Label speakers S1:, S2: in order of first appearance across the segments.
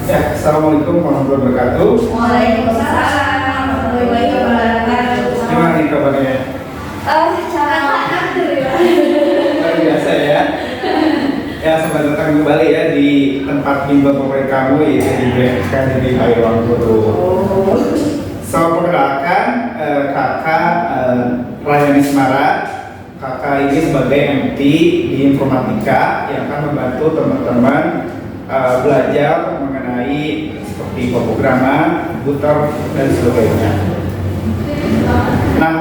S1: Ya, assalamualaikum warahmatullahi wabarakatuh.
S2: Waalaikumsalam warahmatullahi wabarakatuh.
S1: Gimana nih kabarnya?
S2: Alhamdulillah.
S1: Luar biasa ya. Ya, selamat datang kembali ya di tempat bimbel favorit kamu yaitu di BMK di Ruang Guru. So, perkenalkan kakak Rayani Semara. Kakak ini sebagai MT di informatika yang akan membantu teman-teman belajar mengenai seperti pemrograman, komputer dan sebagainya. Nah,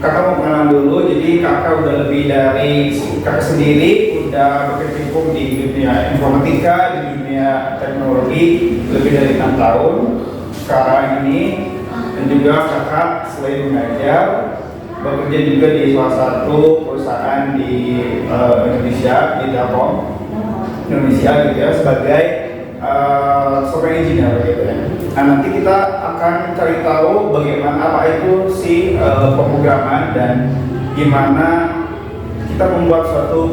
S1: kakak mau kenalan dulu. Jadi kakak udah lebih dari kakak sendiri udah berkecimpung di dunia informatika, di dunia teknologi lebih dari 6 tahun sekarang ini, dan juga kakak selain mengajar bekerja juga di salah satu perusahaan di Indonesia, di Telkom Indonesia gitu ya, sebagai software engineer gitu ya. Nah, nanti kita akan cari tahu bagaimana apa itu si pemrograman dan gimana kita membuat suatu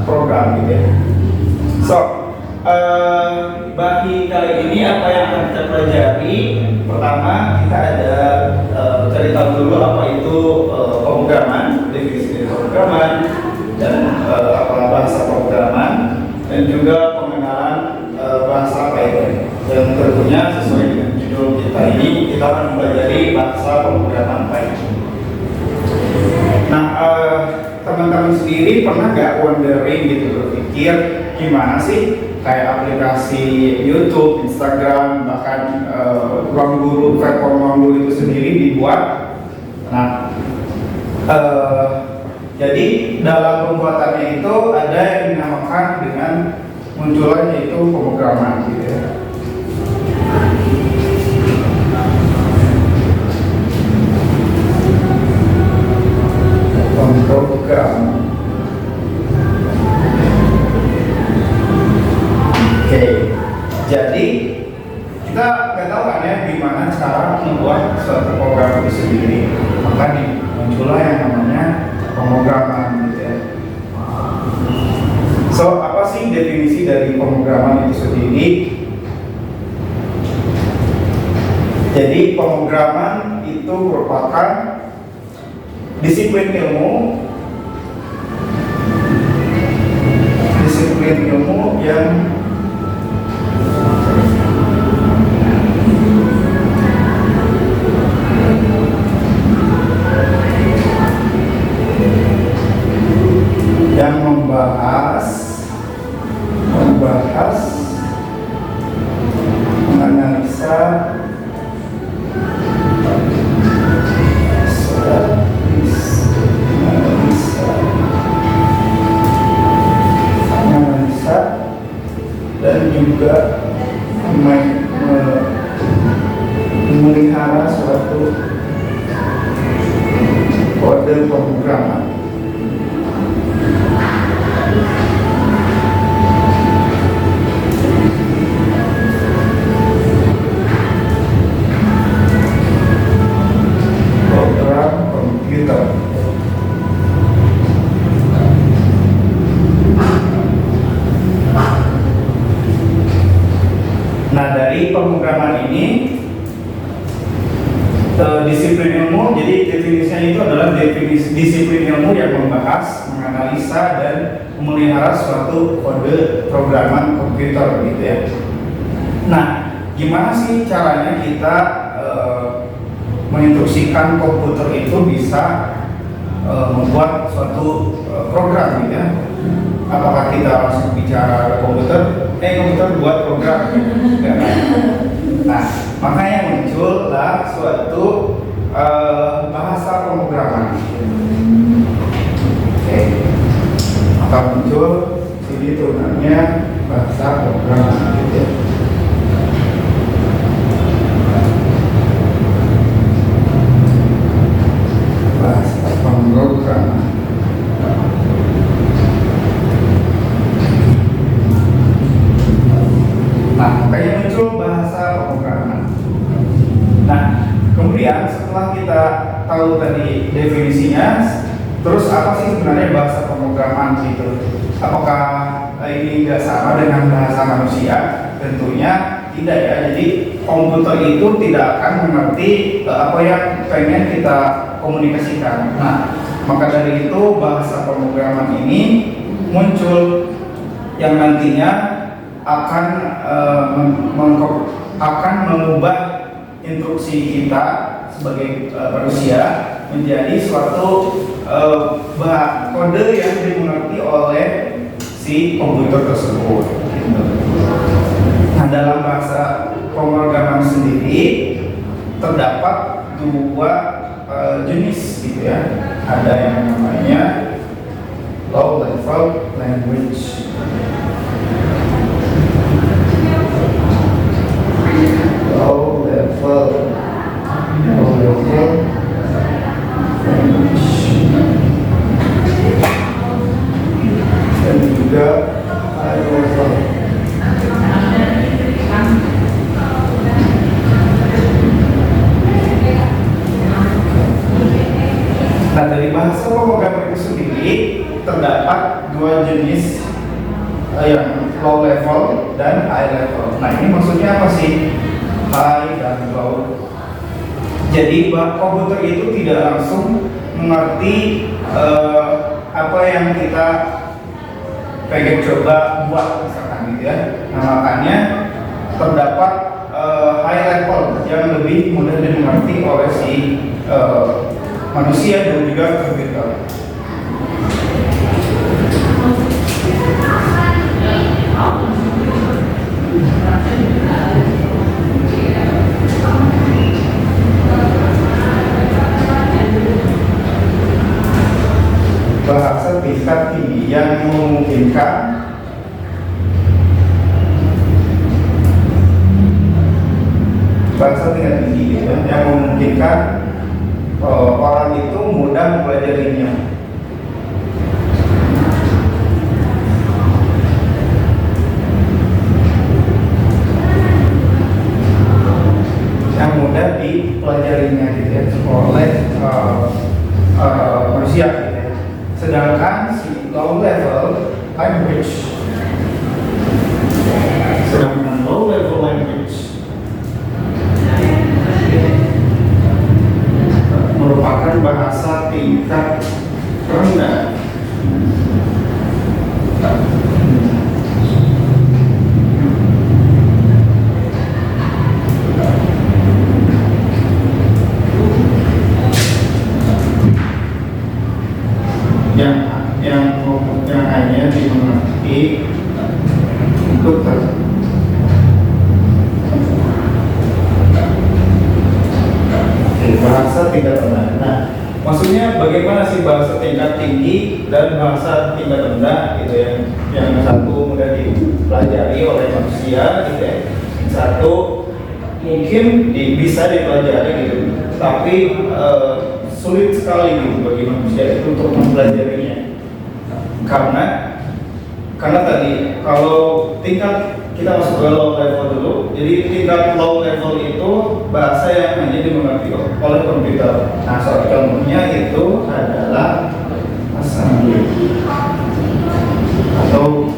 S1: program gitu ya. So, bagi kali ini apa yang akan kita pelajari? Pertama, kita ada cari tahu dulu apa itu pemrograman, definisi dari pemrograman, dan apa bahasa pemrograman, dan juga pengenalan bahasa Python. Dan tentunya sesuai dengan judul kita ini, kita akan mempelajari bahasa pemrograman Python. Nah, teman-teman sendiri pernah nggak wondering gitu, berpikir gimana sih kayak aplikasi YouTube, Instagram, bahkan Ruang Guru, platform Ruang Guru itu sendiri dibuat. Nah, jadi dalam pembuatannya itu ada yang dinamakan dengan munculnya itu pemrograman gitu ya. Pemrograman. Oke, jadi kita nggak tahu kan ya gimana cara membuat suatu program itu sendiri. Maka muncullah yang namanya pemrograman gitu ya. So, apa sih definisi dari pemrograman itu sendiri? Jadi pemrograman itu merupakan disiplin ilmu yang membahas, menganalisa dan juga memelihara suatu kode pemrograman. Program komputer. Nah, dari pemrograman ini disiplin ilmu, jadi definisinya itu adalah disiplin ilmu yang membahas, menganalisa, dan memelihara suatu kode programan komputer gitu ya. Nah, gimana sih caranya kita menginstruksikan komputer itu bisa membuat suatu program gitu ya? Apakah kita langsung bicara komputer, komputer buat program gitu? Nah, makanya muncullah suatu bahasa pemrograman. Oke, maka muncul ini turunannya bahasa pemrograman gitu ya. Bahasa pemrograman. Nah, makanya muncul bahasa pemrograman. Nah, kemudian setelah kita tahu tadi definisinya, terus apa sih sebenarnya bahasa pemrograman gitu? Apakah ini nggak sama dengan bahasa manusia? Tentunya tidak ya. Jadi komputer itu tidak akan mengerti apa yang pengen kita komunikasikan. Nah, maka dari itu bahasa pemrograman ini muncul yang nantinya akan mengubah instruksi kita sebagai manusia menjadi suatu kode yang dimengerti oleh si komputer tersebut. Nah, dalam bahasa pemrograman sendiri terdapat dua jenis gitu ya. Ada yang namanya low level language. Low level language dan juga high level. Nah, dari bahasa pemrograman itu sendiri terdapat dua jenis yang low level dan high level. Nah, ini maksudnya apa sih? High dan low. Jadi komputer itu tidak langsung mengerti apa yang kita pengen coba buat misalkan gitu ya. Nah, makanya terdapat high level yang lebih mudah dimengerti oleh si manusia dan juga komputer. Bahasa tingkat tinggi yang memungkinkan yang memungkinkan orang itu mudah mempelajarinya. Yang mudah dipelajarinya gitu ya, oleh manusia gitu ya. Sedangkan si low level language merupakan bahasa tingkat rendah. yang hanya dimengerti komputer. Bahasa tingkat rendah. Nah, maksudnya bagaimana sih bahasa tingkat tinggi dan bahasa tingkat rendah gitu ya? Yang satu mudah dipelajari oleh manusia gitu ya. Yang satu mungkin bisa dipelajari gitu, tapi sulit sekali gitu bagi manusia itu untuk mempelajarinya. Karena tadi kalau tingkat kita masuk ke low level dulu, jadi tingkat low level itu bahasa yang hanya dimengerti oleh komputer. Nah, soal contohnya itu adalah assembly atau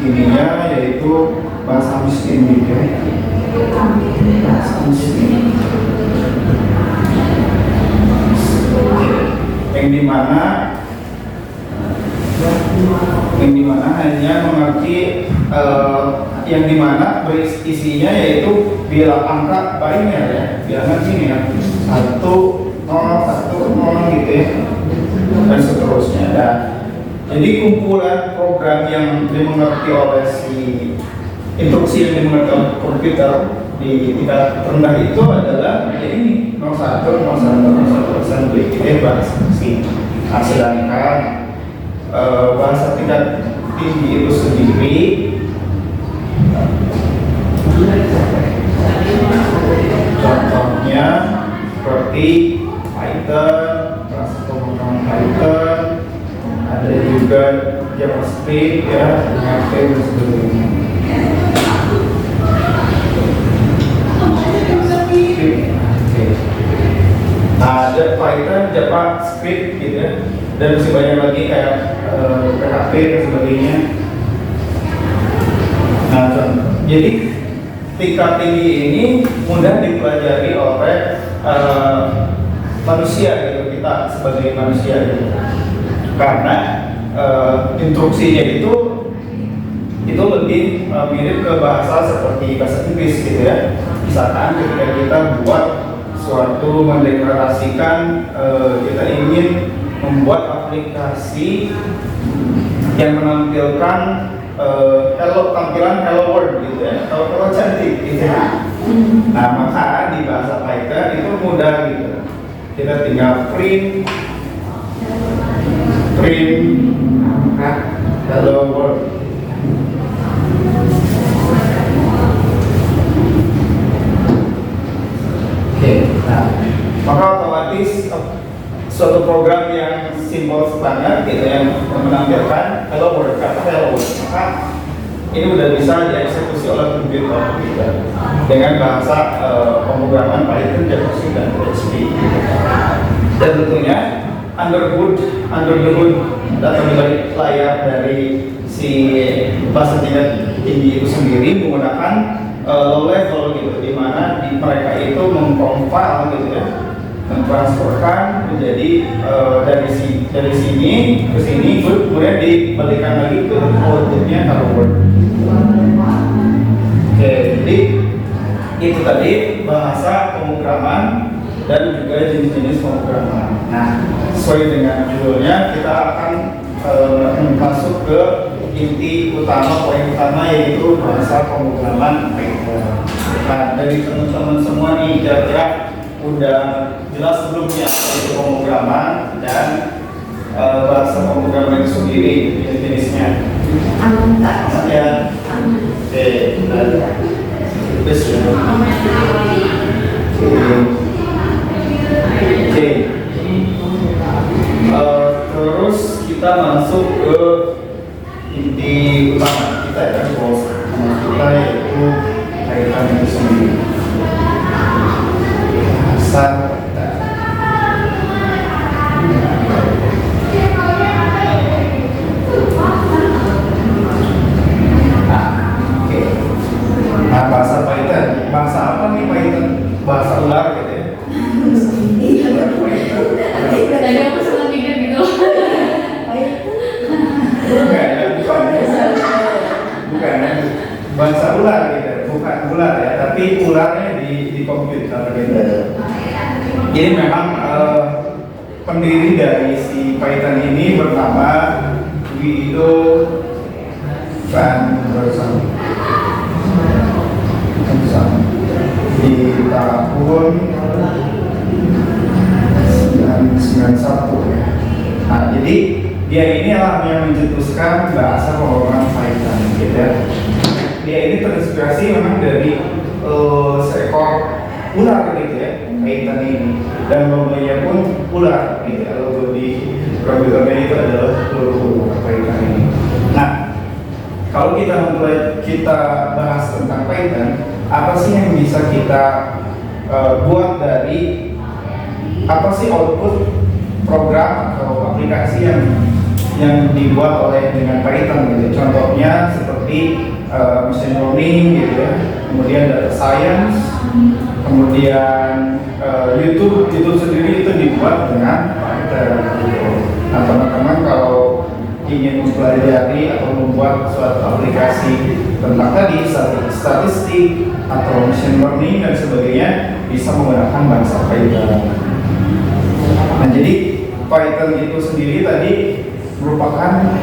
S1: ininya yaitu bahasa miskin gitu ya. Bahasa miskin yang dimana hanya mengerti yang dimana isinya yaitu bilang angka biner ya, bilangan ini ya 1 0 1 0 gitu ya dan seterusnya. Dan jadi kumpulan program yang dimengerti oleh si instruksi yang dimengerti oleh komputer di tingkat rendah itu adalah ya ini 01 01 assembly gitu ya, bahasa mesin. Nah, sedangkan bahasa tingkat tinggi itu sendiri contohnya seperti Python, bahasa pemrograman Python, ada juga JavaScript ya, PHP dan sebagainya. Nah, Python, JavaScript gitu ya, dan masih banyak lagi kayak PHP dan sebagainya. Nah, jadi tingkat tinggi ini mudah dipelajari oleh manusia gitu, kita sebagai manusia gitu. Karena instruksinya itu lebih mirip ke bahasa seperti bahasa Inggris gitu ya. Misalkan ketika kita buat suatu mendeklarasikan kita ingin membuat aplikasi yang menampilkan tampilan hello world gitu ya, atau hello cantik gitu ya. Nah, maka di bahasa Python itu mudah gitu. Kita tinggal print hello world. Nah, maka otomatis suatu program yang simpel banget gitu yang menampilkan hello world atau hello world, maka ini udah bisa dieksekusi oleh komputer gitu, dengan bahasa pemrograman Python, JavaScript dan PHP. Dan tentunya under the hood atau di balik layar dari si bahasa tingkat tinggi itu sendiri menggunakan low level gitu, di mana mereka itu mengcompile gitu ya, mentransferkan menjadi dari sini ke sini, kemudian dibalikan lagi ke outputnya hello world. Oke, jadi itu tadi bahasa pemrograman dan juga jenis-jenis pemrograman. Nah, sesuai dengan judulnya kita akan masuk ke inti utama, poin utama, yaitu bahasa pemrograman Python. Nah, dari teman-teman semua nih kira-kira udah jelas sebelumnya itu pemrograman dan bahasa pemrograman itu sendiri jenis-jenisnya. Ya. Oke, terus ya. Oke. Terus kita masuk ke inti utama kita ya, bos. Kita yaitu Python itu sendiri. Bahasa Nah, bahasa Python, bahasa apa nih Python? Bahasa ular gitu ya?
S2: Tadi aku sempat mikir gitu.
S1: Bukan ya, bahasa ular gitu, bukan ular ya, tapi ularnya di komputer gitu. Jadi memang pendiri dari si Python ini bernama Guido van Rossum di tahun 1991 ya. Nah, jadi dia ini yang mencetuskan bahasa pemrograman Python gitu ya. Dia ini terinspirasi memang dari seekor ular gitu ya, Python ini, dan logonya pun ular gitu ya. Logo di komputernya itu adalah logo Python ini. Nah, kalau kita bahas tentang Python, apa sih yang bisa kita buat dari apa sih output program atau aplikasi yang dibuat oleh dengan Python gitu. Contohnya seperti machine learning gitu ya, kemudian data science, kemudian YouTube sendiri itu dibuat dengan Python gitu. Nah, teman-teman kalau ingin mempelajari atau membuat suatu aplikasi tentang tadi statistik atau machine learning dan sebagainya, bisa menggunakan bahasa Python. Nah, jadi Python itu sendiri tadi merupakan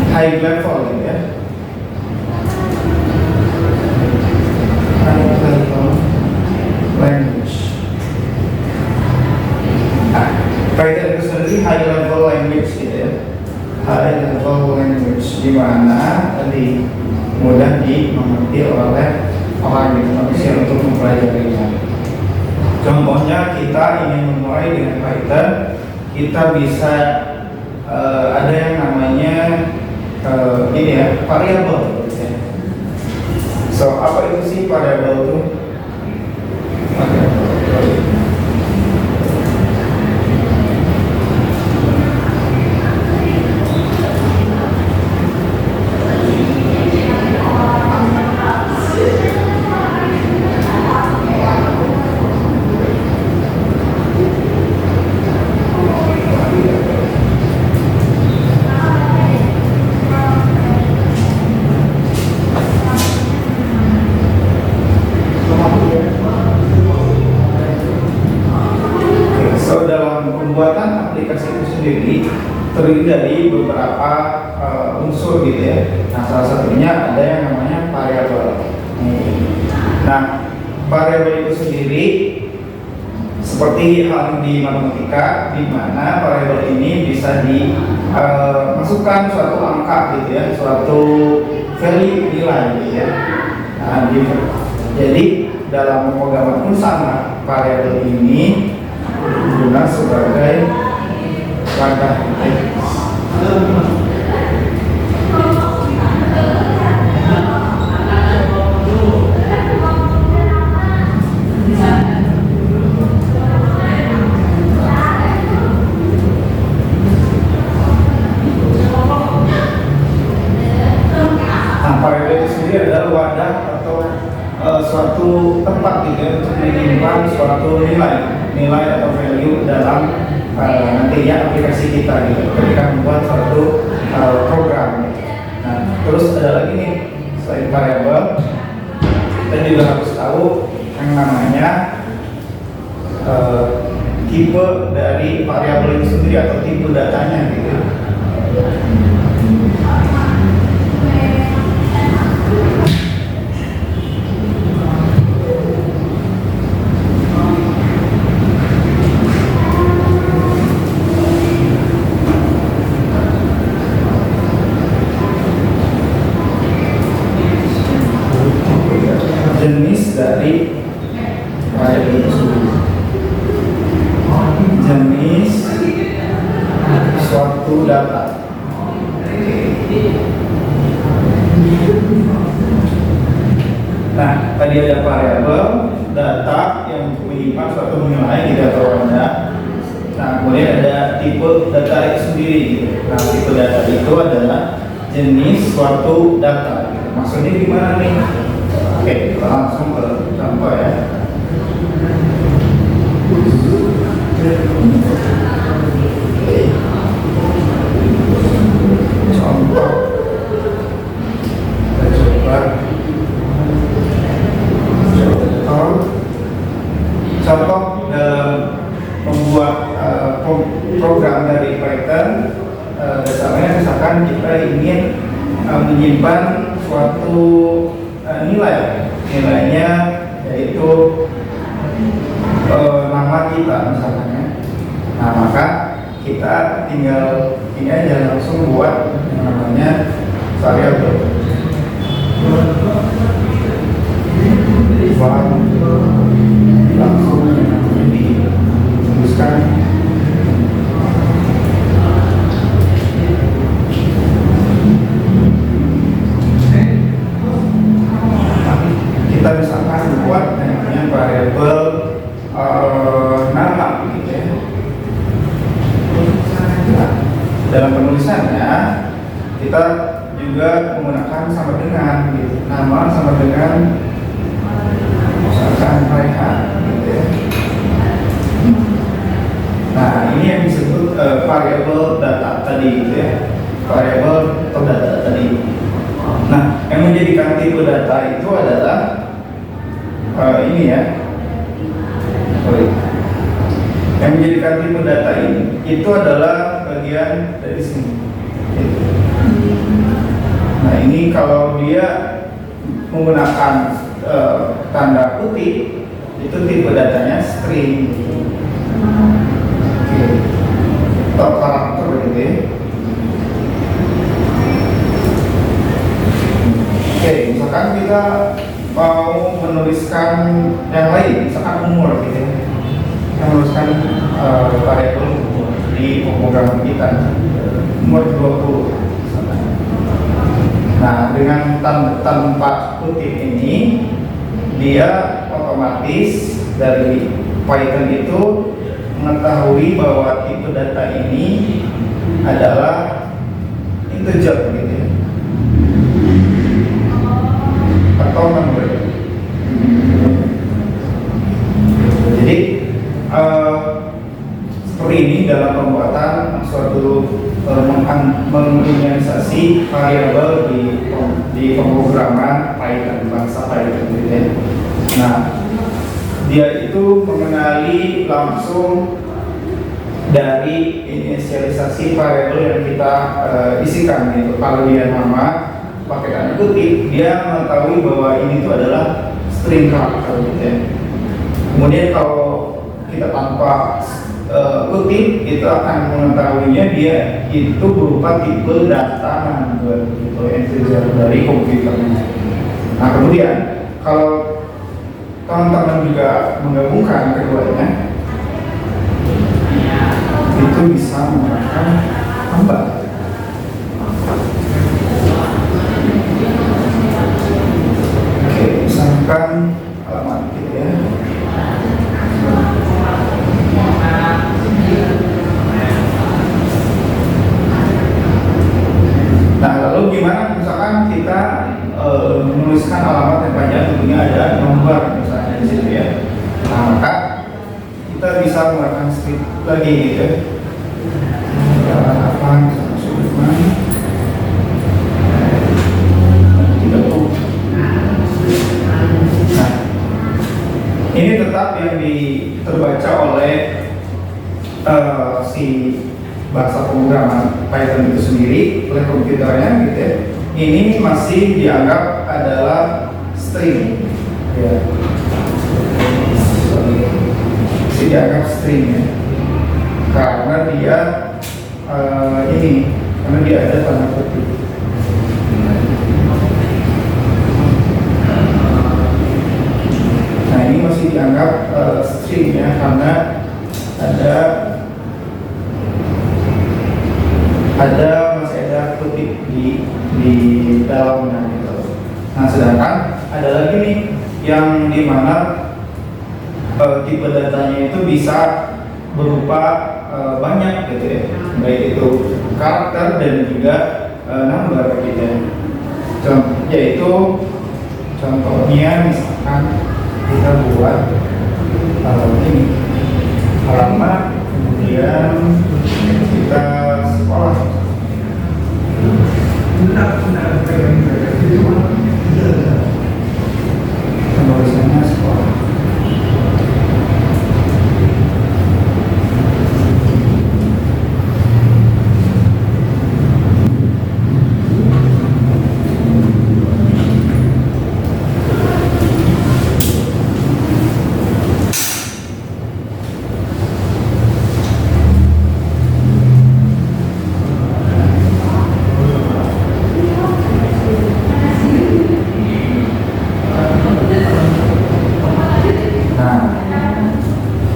S1: high level gitu ya. Language. Nah, Python itu sendiri high level language gitu ya. High level language di mana tadi mudah dimengerti oleh orang gitu, manusia untuk mempelajarinya. Contohnya kita ingin memulai dengan Python, kita bisa ada yang namanya ini ya, variabel. So, apa itu sih variabel itu? So, dalam pembuatan aplikasi itu sendiri terdiri dari beberapa unsur gitu ya. Nah, salah satunya ada yang namanya variabel. Nah, variabel itu sendiri seperti hal di matematika, di mana variabel ini bisa dimasukkan suatu angka gitu ya, suatu value nilai gitu ya. Nah, jadi dalam pemrograman pun sama, variabel ini digunakan sebagai wadah. Nah, variabel itu sendiri adalah wadah atau suatu tempat gitu ya, untuk menyimpan suatu nilai atau value dalam nantinya aplikasi kita gitu ketika membuat suatu program gitu. Nah, terus ada lagi nih, selain variabel kita juga harus tahu yang namanya tipe dari variabel itu sendiri atau tipe datanya gitu. Jenis dari variabel itu sendiri, jenis suatu data. Nah, tadi ada variabel data yang menyimpan suatu nilai gitu atau wadah. Nah, kemudian ada tipe data itu sendiri gitu. Nah, tipe data itu adalah jenis suatu data gitu. Maksudnya gimana nih? Oke, kita langsung ke contoh ya. Contoh, kita coba contoh dalam membuat program dari Python. Dasarnya misalkan kita ingin menyimpan suatu nilainya yaitu nama kita misalkan ya. Nah, maka kita tinggal ini aja langsung buat yang namanya variabel. Langsung dituliskan kita misalkan buat yang namanya variabel nama gitu ya. Nah, dalam penulisannya kita juga menggunakan sama dengan gitu. Nama sama dengan misalkan Raihan gitu ya. Nah, ini yang disebut variabel data tadi gitu ya. Variabel atau data tadi. Nah, yang menjadikan tipe data itu adalah ini ya. Yang menjadikan tipe data ini itu adalah bagian dari sini. Nah, ini kalau dia menggunakan tanda kutip itu tipe datanya string atau karakter gitu ya. Oke, misalkan kita mau menuliskan yang lain, misalkan umur gitu ya. Kita menuliskan variabel di pemrograman kita. nomor 20. Nah, dengan tanpa kutip ini, dia otomatis dari Python itu mengetahui bahwa tipe data ini adalah integer gitu ya, atau number. Jadi seperti ini dalam pembuatan suatu menginisiasi variabel di pemrograman Python, bahasa Python gitu ya. Nah, dia itu mengenali langsung dari inisialisasi variabel yang kita isikan gitu. Kalau dia nama pakai tanda kutip, dia mengetahui bahwa ini itu adalah string karakter gitu ya. Kemudian kalau kita tanpa kutip, itu akan mengetahuinya dia itu berupa tipe data number gitu, integer dari komputernya. Nah, kemudian kalau teman-teman juga menggabungkan keduanya, itu bisa menggunakan tambah. Oke, misalkan alamat gitu ya. Nah, lalu gimana misalkan kita menuliskan alamat yang panjang, tentunya ada nomor misalnya di situ ya. Nah, maka kita bisa menggunakan script lagi gitu ya. Apa misalnya Sudirman 30. Nah, ini tetap yang terbaca oleh si bahasa pemrograman Python itu sendiri oleh komputernya gitu ya. Ini masih dianggap adalah string ya. Masih dianggap string ya. Karena dia karena dia ada tanda kutip. Nah, ini masih dianggap string ya, karena masih ada kutip di dalamnya gitu. Nah, sedangkan ada lagi nih yang dimana tipe datanya itu bisa berupa banyak gitu ya, baik itu karakter dan juga number gitu ya. Yaitu contohnya misalkan kita buat ini alamat, kemudian kita sekolah. Tulisannya sekolah.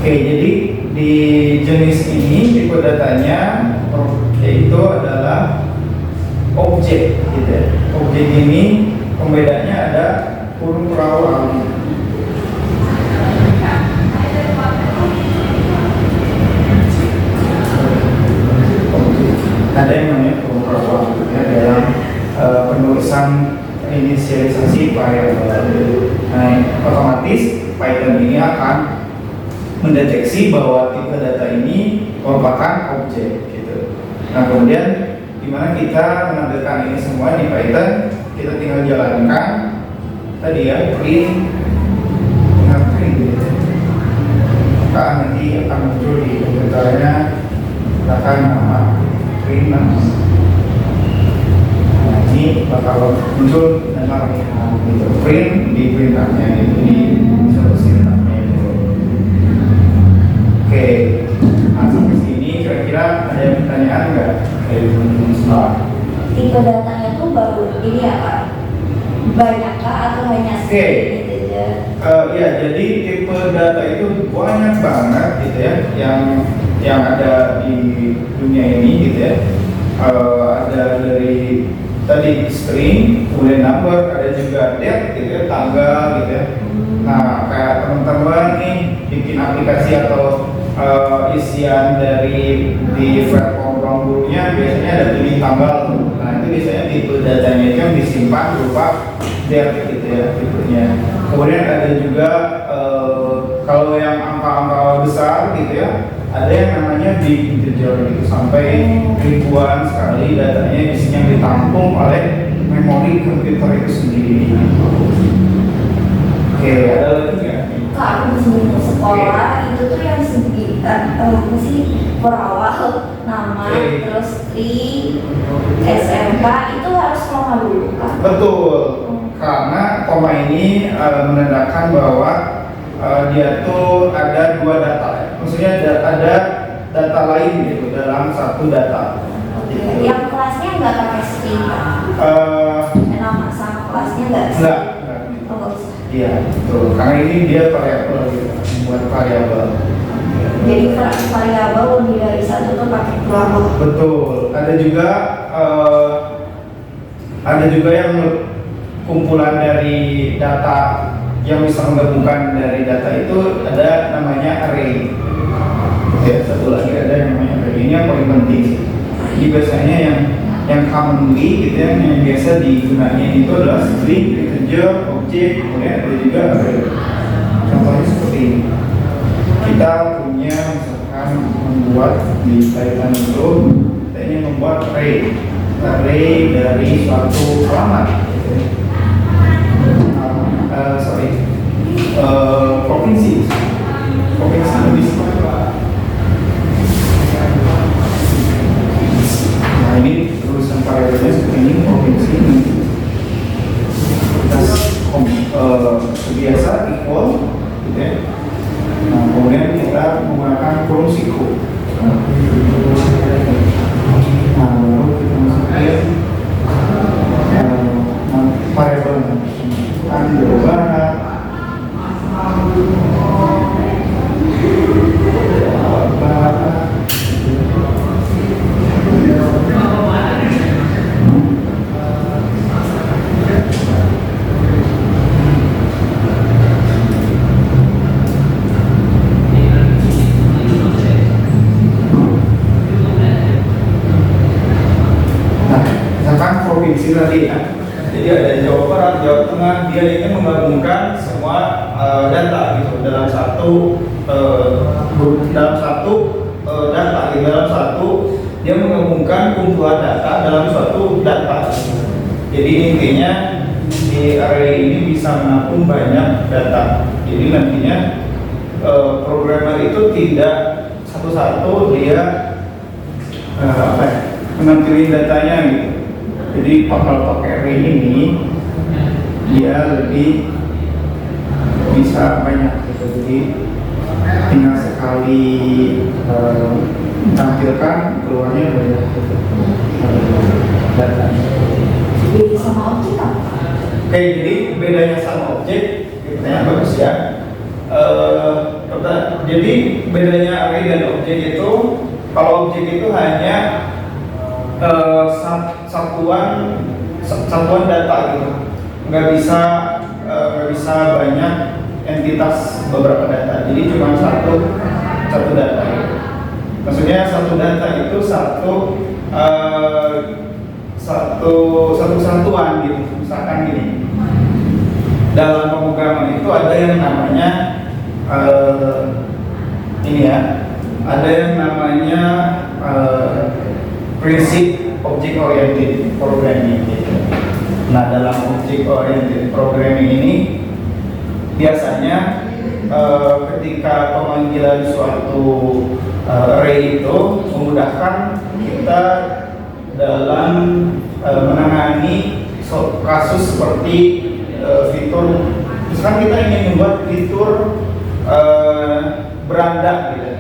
S1: Oke, jadi di jenis ini tipe datanya yaitu adalah objek gitu ya. Objek ini pembedanya ada kurung perawan. Ada yang namanya kurung perawan ya, dalam penulisan inisialisasi variabel. Nah, otomatis Python ini akan mendeteksi bahwa tipe data ini merupakan objek gitu. Nah, kemudian gimana kita menampilkan ini semua di Python? Kita tinggal jalankan tadi ya, print gitu. Maka nanti akan muncul di komputernya akan nama print nama. Nah, ini bakal muncul nama gitu, print di printernya ini solusi. Oke, nah sampai sini kira-kira ada yang pertanyaan nggak dari teman-teman semua?
S3: Tipe datanya tuh baru ini apa? Banyakkah atau hanya sedikit aja?
S1: Ya, jadi tipe data itu banyak banget gitu ya, yang ada di dunia ini gitu ya. ada dari tadi string, kemudian number, ada juga date gitu ya, tanggal gitu ya. Nah, kayak teman-teman nih bikin aplikasi atau isian dari di platform gurunya biasanya ada tulis tanggal. Nah, itu biasanya tipe datanya itu yang disimpan berupa date gitu ya tipenya. Kemudian ada juga kalau yang angka-angka besar gitu ya, ada yang namanya big integer gitu, sampai ribuan sekali datanya isinya ditampung oleh memori komputer itu sendiri. Oke, ada lagi nggak?
S3: Kak, aku sebelum sekolah itu tuh yang segi apa sih berawal nama terus tri SMK itu harus koma dulu kan?
S1: Betul, karena koma ini menandakan bahwa dia tuh ada dua data, maksudnya ada data lain gitu dalam satu data.
S3: Oke. Yang kelasnya nggak pakai string kan? Nama sama kelasnya nggak?
S1: Enggak.
S3: Oh, nggak usah.
S1: Iya, betul. Karena ini dia variabel gitu, membuat variabel.
S3: Jadi variabel lebih dari satu tuh pakai kelompok.
S1: Betul. Ada juga yang kumpulan dari data yang bisa menggabungkan dari data itu ada namanya array. Ya, satu lagi ada yang namanya array. Ini yang paling penting sih. Jadi biasanya yang commonly gitu ya, yang biasa digunakan itu adalah string, integer, objek, kemudian ada juga array. Contohnya seperti ini. Kita punya misalkan membuat di kaitan itu, kita ingin membuat array dari suatu alamat. Provinsi lebih. Nah, ini terusan variabelnya seperti ini, provinsi ini. Biasa equal gitu ya. Nah, kemudian kita menggunakan kurung siku. Nah, baru kita masukin variabel kan berubah. Provinsi tadi ya. Jadi ada Jawa Barat, Jawa Tengah, dia ingin menggabungkan semua data gitu dalam satu data, dalam satu dia menggabungkan kumpulan data dalam suatu data. Jadi intinya di array ini bisa menampung banyak data. Jadi nantinya programmer itu tidak satu-satu dia menampilkan datanya gitu. Jadi kalau pakai array ini dia lebih bisa banyak gitu. Jadi tinggal sekali tampilkan keluarnya banyak gitu datanya.
S3: Jadi sama objek apa?
S1: Oke, jadi bedanya sama objek, pertanyaan bagus ya. Jadi bedanya array dan objek itu, kalau objek itu hanya satuan data gitu, nggak bisa banyak entitas beberapa data, jadi cuma satu data gitu. Maksudnya satu data itu satu satuan gitu. Misalkan gini, dalam pemrograman itu ada yang namanya ada yang namanya prinsip object oriented programming gitu. Nah, dalam object oriented programming ini biasanya ketika pemanggilan suatu array itu memudahkan kita dalam menangani kasus seperti fitur, misalkan kita ingin membuat fitur beranda gitu.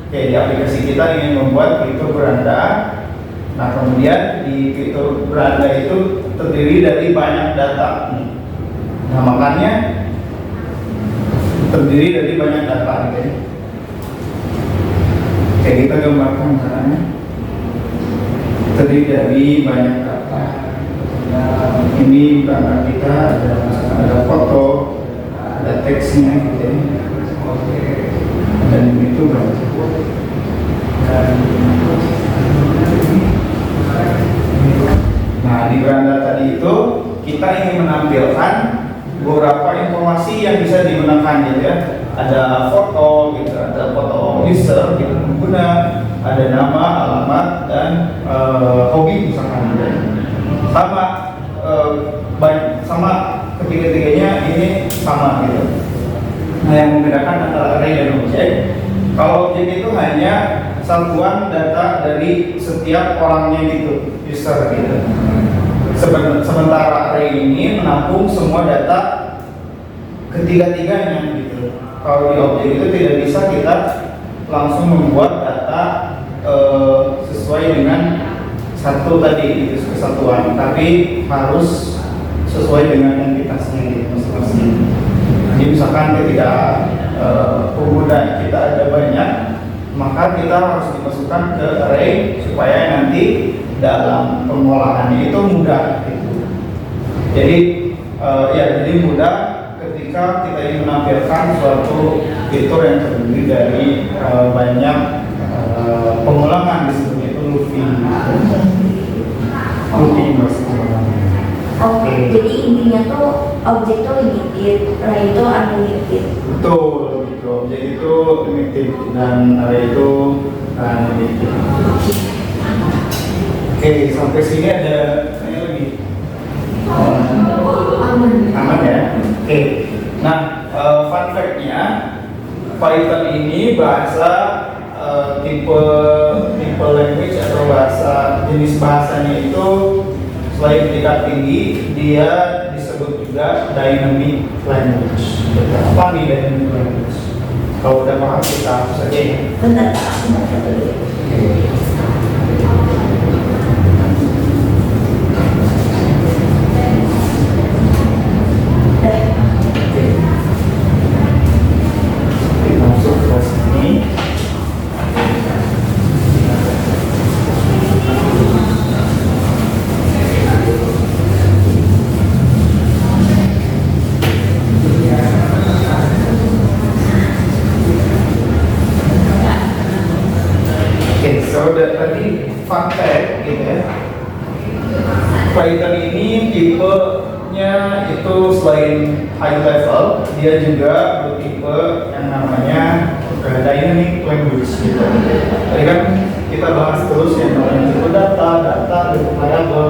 S1: Oke, di aplikasi kita ingin membuat fitur beranda. Nah, kemudian di fitur beranda itu terdiri dari banyak data. Nah, makanya terdiri dari banyak data gitu. Oke, kita gambarkan misalnya. terdiri dari banyak data. Ini data kita ada foto, ada teksnya gitu ya. Dan itu berapa? Nah, di beranda tadi itu kita ingin menampilkan beberapa informasi yang bisa digunakan gitu ya. Ada foto gitu, ada foto user gitu, pengguna, ada nama, alamat, dan hobi misalkan gitu. Sama ketiga-tiganya ini sama gitu. Nah, yang membedakan antara array dan objek. Kalau objek itu hanya satuan data dari setiap orangnya gitu, user gitu. Sementara array ini menampung semua data ketiga-tiganya gitu. Kalau di objek itu tidak bisa kita langsung membuat data sesuai dengan satu tadi gitu, kesatuan, tapi harus sesuai dengan entitasnya gitu masing-masing. Jadi misalkan ketika pengguna kita ada banyak, maka kita harus dimasukkan ke array supaya nanti dalam pengolahannya itu mudah gitu. Jadi jadi mudah ketika kita ingin menampilkan suatu fitur yang terdiri dari banyak pengulangan, disebutnya itu looping. Looping maksudnya.
S3: Oke, jadi intinya tuh objek tuh limited, array itu unlimited.
S1: Betul, gitu. Objek itu limited dan array itu unlimited. Oke, sampai sini ada tanya lagi. Aman ya. Oke. Nah, fun fact-nya, Python ini bahasa tipe language atau bahasa jenis bahasanya itu selain tingkat tinggi, dia disebut juga dynamic language. Apa nih dynamic language? Kalau udah paham kita hapus saja ya.
S3: Bentar, aku mau foto dulu.
S1: Kita masuk ke sini. Tadi fun fact gitu ya, Python ini tipenya itu selain high level, dia juga bertipe yang namanya dynamic language gitu. Tadi kan kita bahas terus yang namanya tipe data, tipe variabel.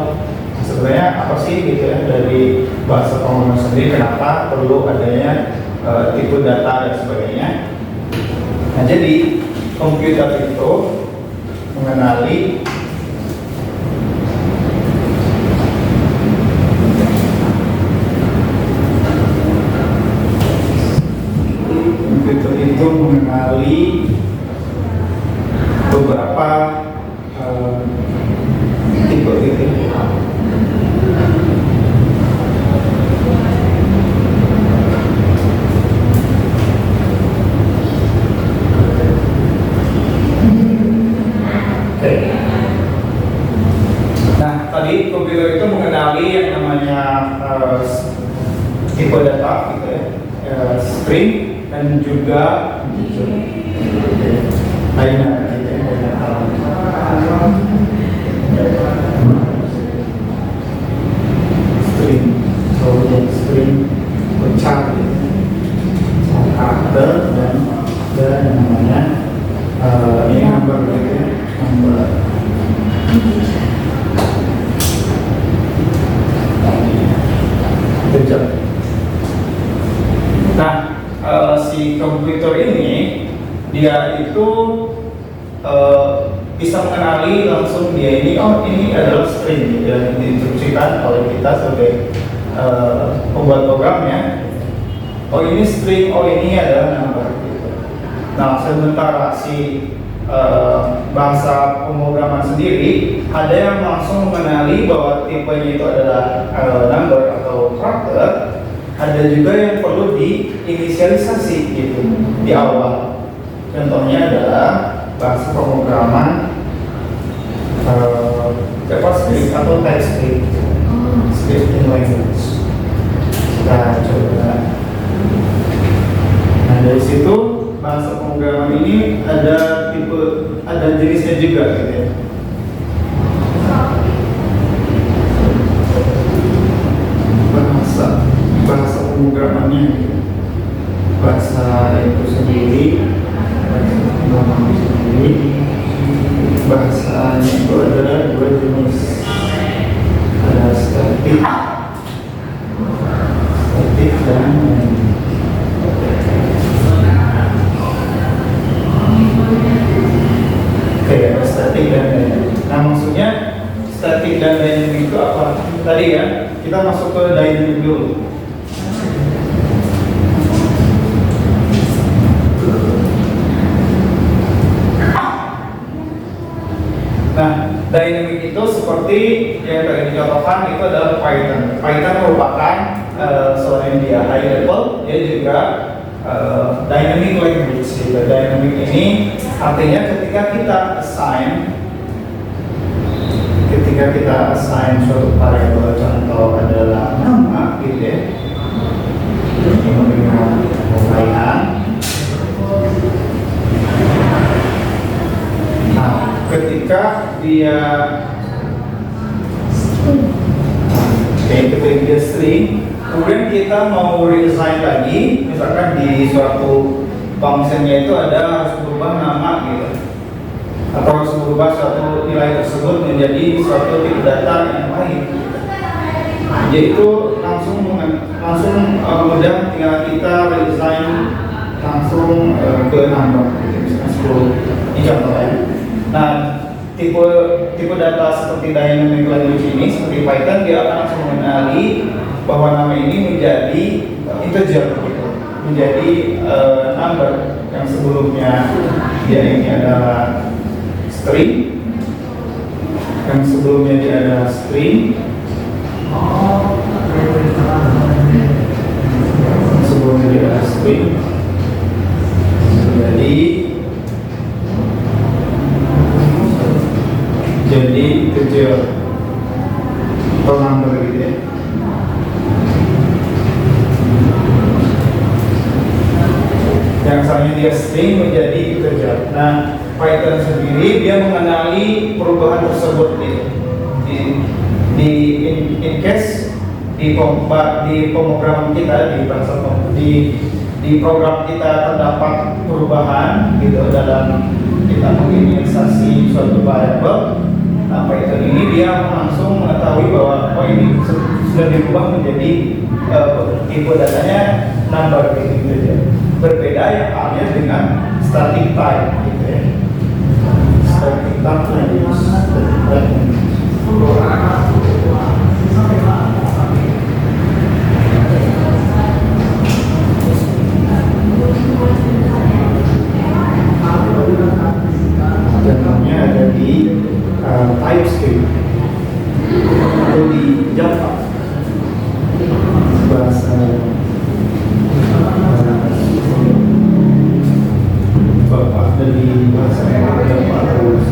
S1: Sebenarnya apa sih gitu ya dari bahasa pemrograman sendiri, kenapa perlu adanya tipe data dan sebagainya. Nah, jadi komputer itu mengenali beberapa tipe gitu. Nah, tadi komputer itu mengenali yang namanya tipe data gitu ya, string dan juga binary gitu ya, string pecah gitu, karakter dan yang namanya ini number gitu ya, number. Nah, si komputer ini dia itu bisa mengenali langsung dia ini, oh ini adalah string yang diinstruksikan oleh kita sebagai pembuat programnya. Oh ini string, oh ini adalah number gitu. Nah, sementara si bahasa pemrograman sendiri ada yang langsung mengenali bahwa tipenya itu adalah number atau karakter, ada juga yang perlu diinisialisasi gitu di awal. Contohnya adalah bahasa pemrograman JavaScript atau TypeScript, scripting language. Kita coba. Nah dari situ bahasa pemrograman ini ada jenisnya juga gitu ya. Bahasa pemrogramannya gitu. Bahasa itu sendiri, bahasanya itu ada dua jenis, ada static dan ada static dan dynamic. Nah maksudnya static dan dynamic itu apa? Tadi ya kita masuk ke dynamic dulu. Nah, dynamic itu seperti yang tadi dicontohkan itu adalah Python. Python merupakan selain dia high level, dia juga dynamic language. Dynamic ini artinya ketika kita assign suatu variabel, contoh adalah nama, gitu ya, ini memberikan uraian. Nah, ketika dia string, kemudian kita mau reassign lagi, misalkan di suatu functionnya itu ada harus berubah nama gitu, atau harus berubah suatu nilai tersebut menjadi suatu tipe data yang lain. Yaitu langsung mudah tinggal kita reassign langsung ke number, gitu, misalkan 10. Ini contohnya. Nah, tipe data seperti dynamic language ini, seperti Python, dia akan langsung mengenali bahwa nama ini menjadi integer, gitu, menjadi number yang sebelumnya dia ini adalah string, yang sebelumnya dia adalah string, sebelumnya dia adalah string, jadi kecil atau number gitu ya. Yang asalnya dia string menjadi integer. Nah, Python sendiri dia mengenali perubahan tersebut in case di pemrograman kita di program kita terdapat perubahan gitu dalam kita menginisiasi suatu variabel. Nah, Python ini dia langsung mengetahui bahwa ini sudah dirubah menjadi tipe datanya number gitu ya. Berbeda yang halnya dengan static type gitu ya. Static type contohnya ada di TypeScript atau di Java, bahasa Bapak dari bahasa Java atau C++,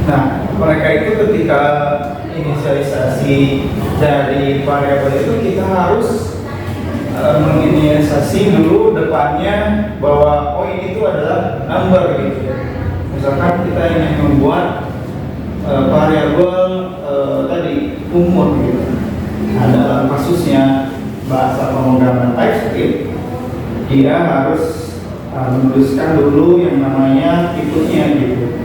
S1: nah mereka itu ketika inisialisasi dari variabel itu kita harus menginisialisasi dulu depannya bahwa ini itu adalah number gitu ya. Misalkan kita ingin membuat variabel tadi umur gitu. Nah, dalam kasusnya bahasa pemrograman TypeScript, dia harus menuliskan dulu yang namanya tipenya gitu.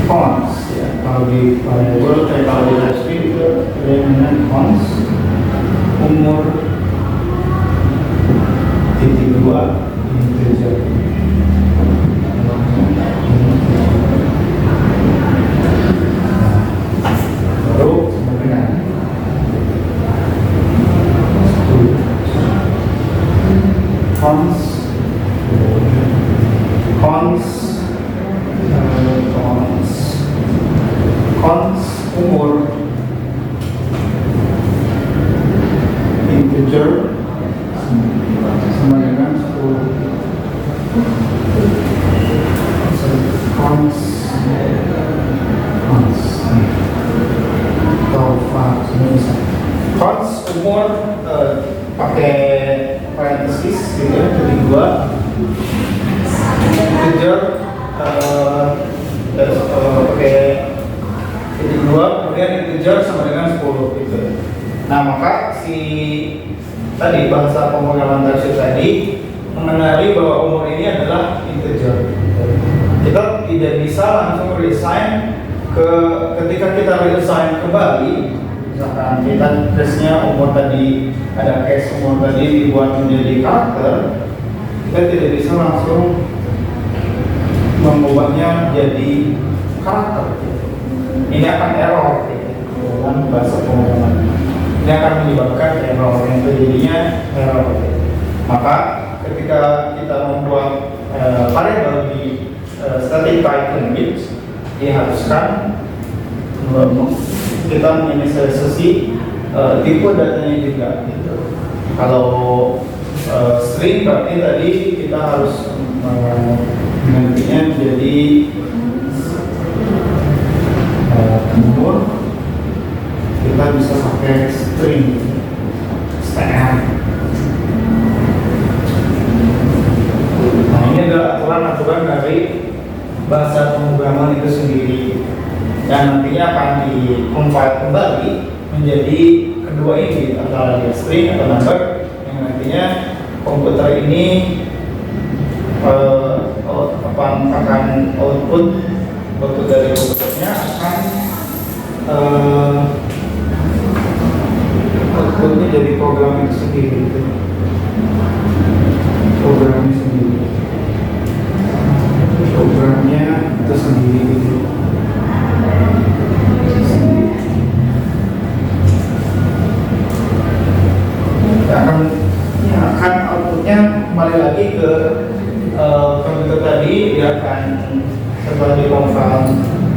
S1: Fonts ya. Kalau di variabel kalau di TypeScript itu ada yang namanya fonts, umur, titik 2 integer. Baru kemudian fonts umur integer cons cons umur pakai parenthesis gitu ya, jadi 2 integer pakai jadi 2 kemudian integer sama dengan 10 gitu. Nah maka si tadi bahasa pemrograman Tarsius tadi mengenali bahwa umur ini adalah integer. Kita tidak bisa langsung reassign ketika kita reassign kembali, misalkan kita case-nya umur tadi ada case umur tadi dibuat menjadi karakter, kita tidak bisa langsung mengubahnya jadi karakter. Ini akan error dalam bahasa pemrograman. Ini akan menyebabkan error yang terjadinya error. Maka ketika kita membuat variabel di static type language, diharuskan kita menginisialisasi tipe datanya juga. Gitu. Kalau string berarti tadi kita harus menggantinya menjadi umur. Kita bisa pakai string str. Nah ini adalah aturan-aturan dari bahasa pemrograman itu sendiri yang nantinya akan di-compile kembali menjadi kedua ini antara dia string atau number yang nantinya komputer ini akan output dari komputernya akan outputnya jadi program itu sendiri programnya itu sendiri akan outputnya kembali lagi ke komputer tadi. Dia akan setelah di-confirm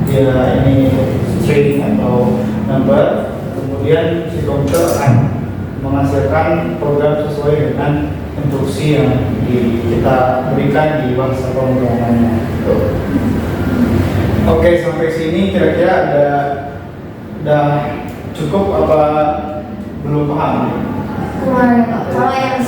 S1: dia ini string atau number, kemudian si komputer akan menghasilkan program sesuai dengan instruksi yang kita berikan di bahasa pemrogramannya. Oke, sampai sini kira-kira udah cukup apa belum paham?
S3: Kurang. Kalau yang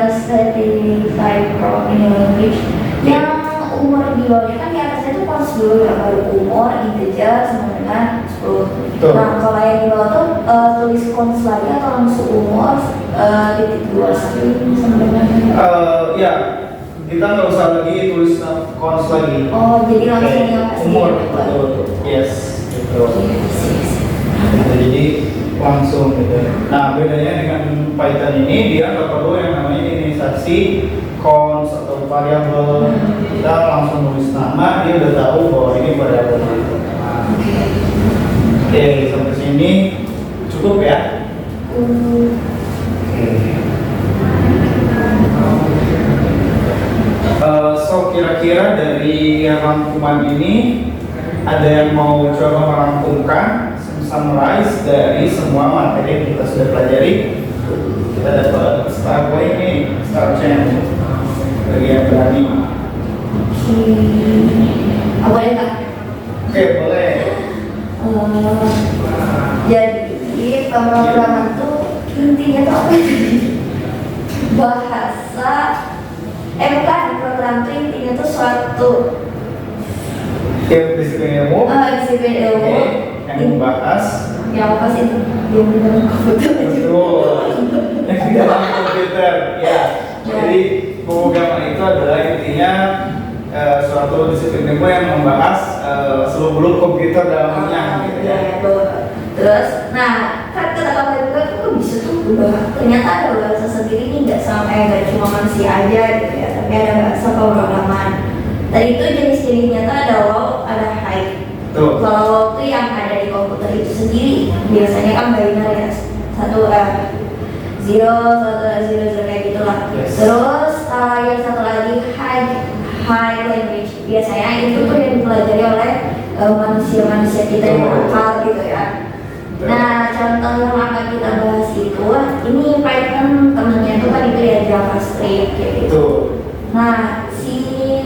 S3: static type programming language yang umur di bawahnya kan di atasnya itu cons dulu ya, baru umur, integer sama dengan 10. Nah kalau yang di bawah tuh tulis cons lagi atau langsung umur titik 2 string sama dengan
S1: ya kita nggak usah lagi tulis cons lagi.
S3: Oh jadi langsung yang
S1: umur betul. Yes betul. Jadi langsung gitu. Nah bedanya dengan Python ini dia nggak perlu yang namanya inisialisasi cons atau variabel. Kita langsung nulis nama, dia udah tahu bahwa ini variabel. Oke, sampai sini cukup ya. So kira-kira dari rangkuman ini ada yang mau coba merangkumkan, summarize dari semua materi yang kita sudah pelajari. Kita dapat start point nih, start channel bagi yang berani.
S3: Boleh nggak?
S1: Oke, boleh.
S3: Jadi pemrograman tuh intinya tuh apa sih? Bahasa bukan, program tuh intinya tuh suatu
S1: disiplin ilmu.
S3: disiplin ilmu
S1: yang membahas
S3: yang apa sih itu? Yang di dalam komputer aja.
S1: betul. Yang di dalam komputer, ya. Jadi pemrograman itu adalah intinya suatu disiplin ilmu yang membahas seluk-beluk komputer dalamnya, gitu ya.
S3: Terus, nah kan kata kamu juga kok bisa tuh ternyata ada bahasa sendiri ini nggak nggak cuma manusia aja gitu ya, tapi ada bahasa pemrograman. Tadi itu jenis-jenisnya tuh ada low, ada high.
S1: Tuh.
S3: Kalau low itu yang ada di komputer itu sendiri, biasanya kan binary ya, zero kayak gitulah.
S1: Yes.
S3: Terus yang satu lagi high language, biasanya itu tuh yang dipelajari oleh manusia-manusia kita yang akal gitu ya. Nah, contoh yang akan kita bahas itu, ini Python temennya tuh kan itu ya JavaScript kayak gitu. Nah,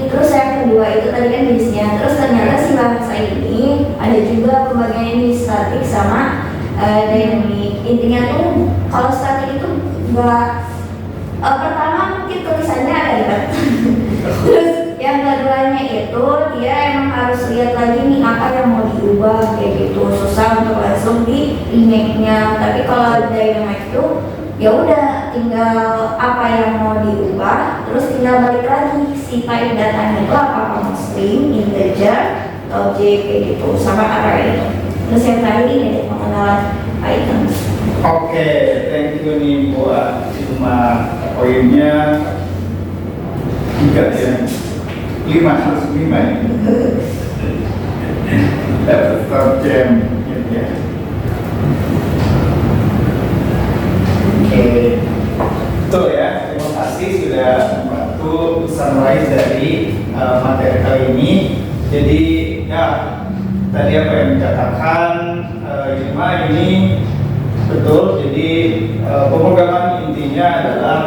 S3: terus yang kedua itu tadi kan jenisnya, terus ternyata Kalau statik itu nggak pertama mungkin tulisannya agak ribet. Terus yang keduanya itu dia emang harus lihat lagi nih apa yang mau diubah kayak gitu, susah untuk langsung di remake-nya. Tapi kalau Dynamite itu ya udah tinggal apa yang mau diubah, terus tinggal balik lagi si type datanya itu apa string, integer, object kayak gitu sama array. Terus yang tadi ini deh pengenalan items.
S1: Oke, thank you nih buat cuma poinnya 3 ya, 5 harus 5 ya. Dapat start jam ya. Oke, betul ya. Terima kasih sudah membantu summarize dari materi kali ini. Jadi ya tadi apa yang dikatakan ini betul. Jadi pemrograman intinya adalah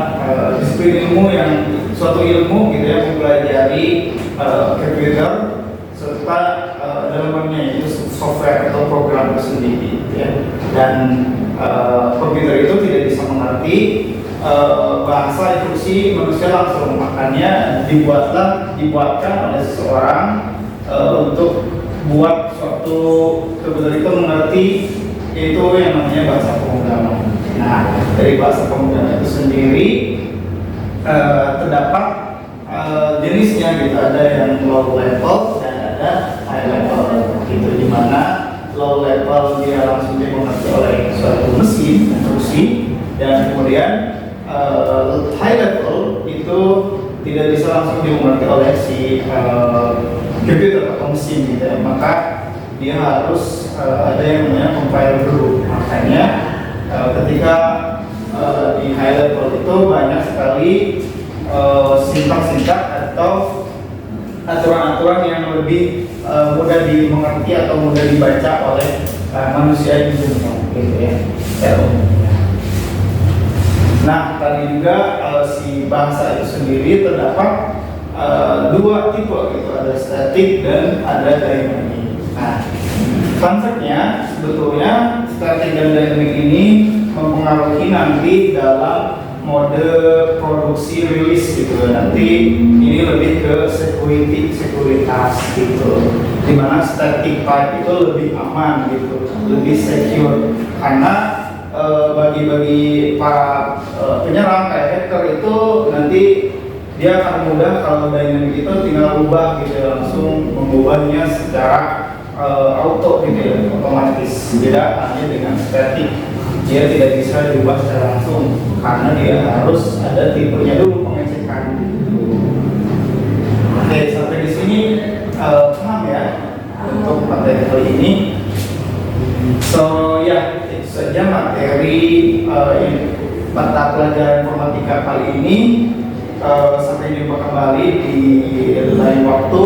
S1: disiplin ilmu yang suatu ilmu gitu ya, mempelajari komputer serta dalamnya itu software atau program itu sendiri gitu ya. Dan komputer itu tidak bisa mengerti bahasa instruksi manusia langsung, makanya dibuatkan oleh seseorang untuk buat suatu komputer itu mengerti itu yang namanya bahasa pemrograman. Nah, dari bahasa pemrograman itu sendiri terdapat jenisnya gitu, ada yang low level dan ada high level gitu, dimana low level dia langsung dimengerti oleh suatu mesin instruksi, dan kemudian high level itu tidak bisa langsung dimengerti oleh si komputer atau mesin gitu ya. Maka dia harus ada yang namanya compiler dulu. Makanya ketika di high level itu banyak sekali sintaks-sintaks atau aturan-aturan yang lebih mudah dimengerti atau mudah dibaca oleh manusia itu gitu ya. Nah, tadi juga si bahasa itu sendiri terdapat dua tipe gitu, ada static dan ada dynamic. Nah, konsepnya sebetulnya static dan dynamic ini mempengaruhi nanti dalam mode produksi rilis gitu. Nanti ini lebih ke sekuritas gitu, dimana static type itu lebih aman gitu, lebih secure, karena bagi para penyerang kayak hacker itu nanti dia akan mudah kalau dynamic itu tinggal ubah gitu, langsung mengubahnya secara auto gitu ya, otomatis. Beda hanya dengan static, dia tidak bisa diubah secara langsung karena dia harus ada tipenya dulu, pengecekan gitu. Oke, sampai di sini paham ya untuk materi kali ini. So ya, itu saja materi mata pelajaran informatika kali ini. Sampai jumpa kembali di lain waktu.